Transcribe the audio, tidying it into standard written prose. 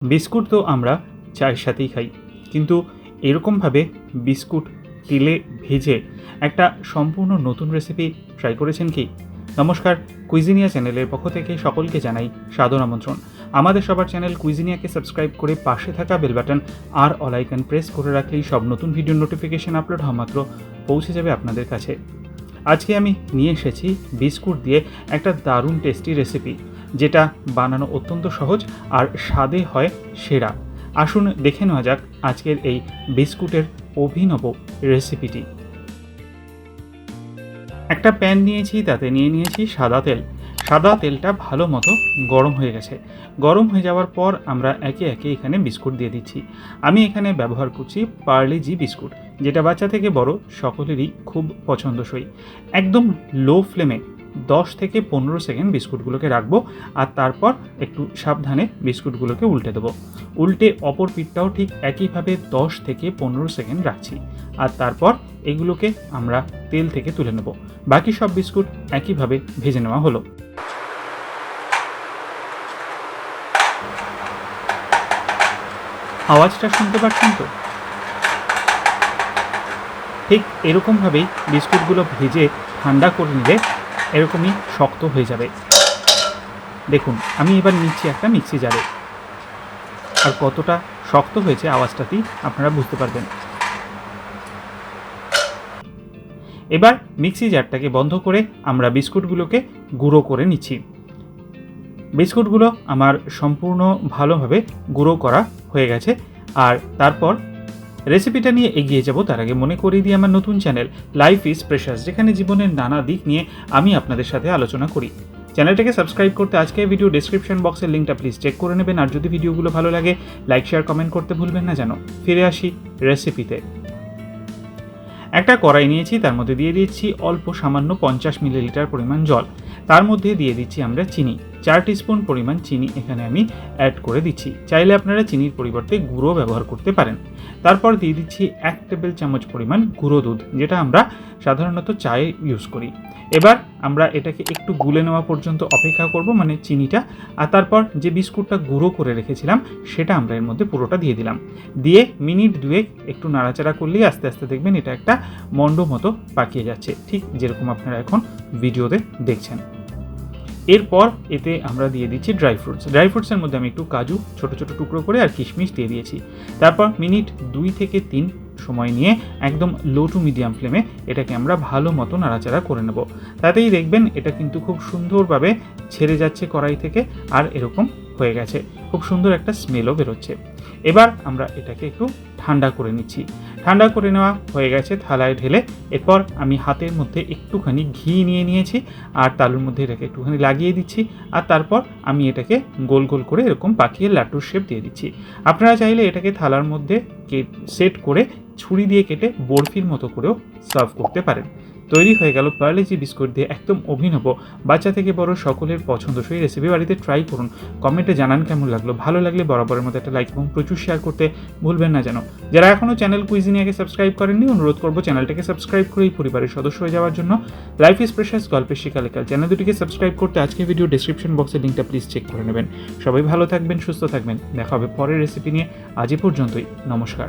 Biscuit তো আমরা চায়ের সাথেই খাই, কিন্তু এরকমভাবে বিস্কুট তেলে ভেজে একটা সম্পূর্ণ নতুন রেসিপি ট্রাই করেছেন কি? নমস্কার, কুইজিনিয়া চ্যানেলের পক্ষ থেকে সকলকে জানাই সাদর আমন্ত্রণ। আমাদের সবার চ্যানেল কুইজিনিয়াকে সাবস্ক্রাইব করে পাশে থাকা বেল বাটন আর অল আইকন প্রেস করে রাখলেই সব নতুন ভিডিওর নোটিফিকেশন আপলোড হওয়া মাত্র পৌঁছে যাবে আপনাদের কাছে। আজকে আমি নিয়ে এসেছি বিস্কুট দিয়ে একটা দারুণ টেস্টি রেসিপি, যেটা বানানো অত্যন্ত সহজ আর স্বাদে হয় সেরা। আসুন দেখে নেওয়া যাক আজকের এই বিস্কুটের অভিনব রেসিপিটি। একটা প্যান নিয়েছি, তাতে নিয়ে নিয়েছি সাদা তেল। সাদা তেলটা ভালো মতো গরম হয়ে গেছে। গরম হয়ে যাওয়ার পর আমরা একে একে এখানে বিস্কুট দিয়ে দিচ্ছি। আমি এখানে ব্যবহার করছি পার্লে-জি বিস্কুট, যেটা বাচ্চা থেকে বড় সকলেরই খুব পছন্দসই। একদম লো ফ্লেমে 10 থেকে 15 সেকেন্ড বিস্কুটগুলোকে রাখবো, আর তারপর একটু সাবধানে বিস্কুটগুলোকে উল্টে দেবো। উল্টে অপর পিঠটাও ঠিক একইভাবে 10 থেকে 15 সেকেন্ড রাখছি, আর তারপর এগুলোকে আমরা তেল থেকে তুলে নেব। বাকি সব বিস্কুট একইভাবে ভেজে নেওয়া হলো। আওয়াজটা শুনতে পাচ্ছেন তো? ঠিক এরকমভাবেই বিস্কুটগুলো ভেজে ঠান্ডা করে নিলে এরকমই শক্ত হয়ে যাবে। দেখুন, আমি এবার নিচ্ছি একটা মিক্সি জারে, আর কতটা শক্ত হয়েছে আওয়াজটাতেই আপনারা বুঝতে পারবেন। এবার মিক্সি জারটাকে বন্ধ করে আমরা বিস্কুটগুলোকে গুঁড়ো করে নিচ্ছি। বিস্কুটগুলো আমার সম্পূর্ণ ভালোভাবে গুঁড়ো করা হয়ে গেছে, আর তারপর রেসিপিটা নিয়ে এগিয়ে যাব তার আগে মনে করিয়ে দিই আমার নতুন চ্যানেল লাইফ ইজ প্রেশাস, যেখানে জীবনের নানা দিক নিয়ে আমি আপনাদের সাথে আলোচনা করি। চ্যানেলটাকে সাবস্ক্রাইব করতে আজকের ভিডিও ডেসক্রিপশন বক্সের লিঙ্কটা প্লিজ চেক করে নেবেন, আর যদি ভিডিওগুলো ভালো লাগে লাইক শেয়ার কমেন্ট করতে ভুলবেন না যেন। ফিরে আসি রেসিপিতে। একটা কড়াই নিয়েছি, তার মধ্যে দিয়ে দিচ্ছি অল্প সামান্য 50 মিলিলিটার পরিমাণ জল। তার মধ্যে দিয়ে দিচ্ছি আমরা চিনি। 4 টিস্পুন পরিমাণ চিনি এখানে আমি অ্যাড করে দিচ্ছি। চাইলে আপনারা চিনির পরিবর্তে গুঁড়ো ব্যবহার করতে পারেন। তারপর দিয়ে দিচ্ছি 1 টেবিল চামচ পরিমাণ গুঁড়ো দুধ, যেটা আমরা সাধারণত চায়ে ইউজ করি। এবার আমরা এটাকে একটু গুলে নেওয়া পর্যন্ত অপেক্ষা করব, মানে চিনিটা। আর তারপর যে বিস্কুটটা গুঁড়ো করে রেখেছিলাম সেটা আমরা এর মধ্যে পুরোটা দিয়ে দিলাম। দিয়ে মিনিট দুয়েক একটু নাড়াচাড়া করলেই আস্তে আস্তে দেখবেন এটা একটা মণ্ড মতো পাকিয়ে যাচ্ছে, ঠিক যেরকম আপনারা এখন ভিডিওতে দেখছেন। এরপর এতে আমরা দিয়ে দিচ্ছি ড্রাই ফ্রুটসের মধ্যে আমি একটু কাজু ছোট ছোট টুকরো করে আর কিশমিশ দিয়ে দিয়েছি। তারপর মিনিট 2 থেকে 3 সময় নিয়ে একদম লো টু মিডিয়াম ফ্লেমে এটাকে আমরা ভালো মতো নাড়াচাড়া করে নেব। তাতেই দেখবেন এটা কিন্তু খুব সুন্দরভাবে ছেড়ে যাচ্ছে কড়াই থেকে, আর এরকম হয়ে গেছে। খুব সুন্দর একটা স্মেলও বেরোচ্ছে। এবার আমরা এটাকে একটু ঠান্ডা করে নিচ্ছি। ঠান্ডা করে নেওয়া হয়ে গেছে থালায় ঢেলে। এরপর আমি হাতের মধ্যে একটুখানি ঘি নিয়ে নিয়েছি, আর তালুর মধ্যে এটাকে একটুখানি লাগিয়ে দিচ্ছি, আর তারপর আমি এটাকে গোল গোল করে এরকম পাকিয়ে লাড্ডুর শেপ দিয়ে দিচ্ছি। আপনারা চাইলে এটাকে থালার মধ্যে সেট করে ছুরি দিয়ে কেটে বরফির মতো করেও সার্ভ করতে পারেন। তৈরি হয়ে গেল পার্লে-জি বিস্কুট দিয়ে একদম অভিনব, বাচ্চা থেকে বড় সকলের পছন্দসই রেসিপি। বাড়িতে ট্রাই করুন, কমেন্টে জানান কেমন লাগলো। ভালো লাগলে বরাবরের মতো একটা লাইক এবং প্রচুর শেয়ার করতে ভুলবেন না যেন। যারা এখনও চ্যানেল কুইজিনিয়াকে সাবস্ক্রাইব করেননি, অনুরোধ করবো চ্যানেলটাকে সাবস্ক্রাইব করে এই পরিবারের সদস্য হয়ে যাওয়ার জন্য। লাইফ ইজ প্রেশাস গল্পের শিকালেকাল চ্যানেল দুটিকে সাবস্ক্রাইব করতে আজকের ভিডিও ডেসক্রিপশন বক্সের লিঙ্কটা প্লিজ চেক করে নেবেন। সবাই ভালো থাকবেন, সুস্থ থাকবেন। দেখা হবে পরের রেসিপি নিয়ে। আজ এ পর্যন্তই, নমস্কার।